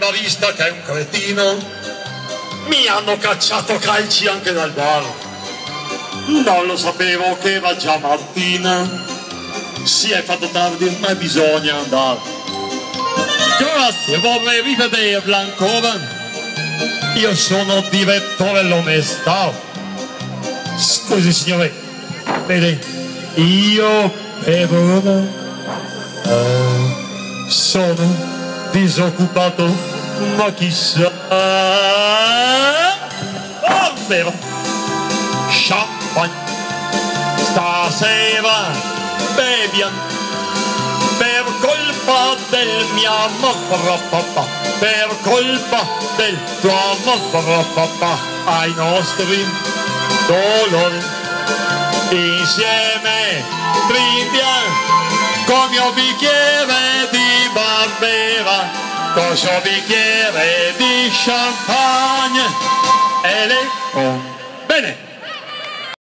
barista che è un cretino. Mi hanno cacciato calci anche dal bar. Non lo sapevo che era già mattina. Si è fatto tardi, ma bisogna andare. Grazie, vorrei rivederla ancora. Io sono direttore all'onestà. Scusi signore, vede, io per ora sono disoccupato, ma chissà. Oh, vero, champagne, stasera beviamo per colpa del mio amor, papà, per colpa del tuo amor, papà, ai nostri dolori. Insieme brindiamo con mio bicchiere di Barbera, con suo bicchiere di champagne e le... Bene!